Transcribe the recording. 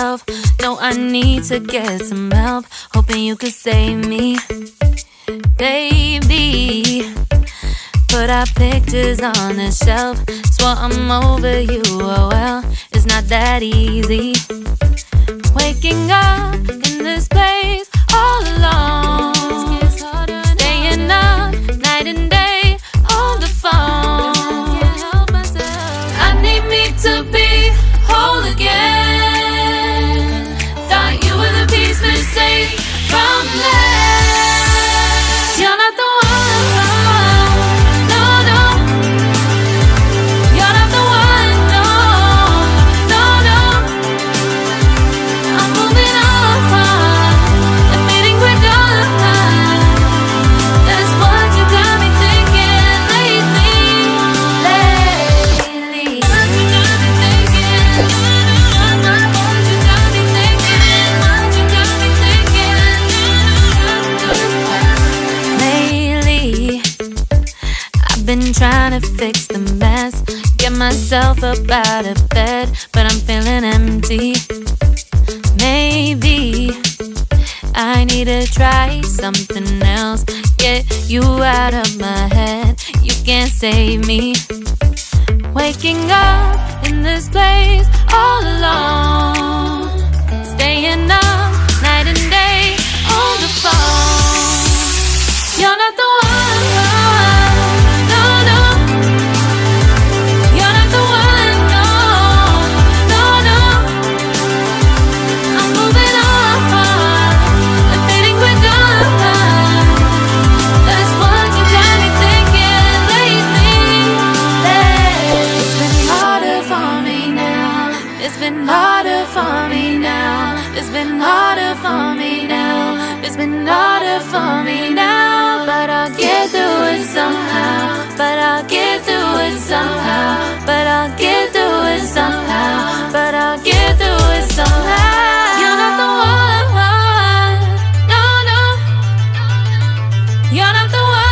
myself. No, I need to get some help. Hoping you could save me, baby. Put our pictures on the shelf. Swore I'm over you, oh well, it's not that easy. Waking up in this place all alone, staying up night and day on the phone. I need me to be whole again. Thought you were the piece missing from last. You're not the one. Been trying to fix the mess, get myself up out of bed, but I'm feeling empty. Maybe I need to try something else, get you out of my head. You can't save me. Waking up in this place all alone, staying up night and day on the phone. You're not the one. It's been harder for me now. It's been harder for me now. It's been harder for me now. But I'll get through it somehow. But I'll get through it somehow. But I'll get through it somehow. But I'll get through it somehow. You're not the one. No, no. You're not the one.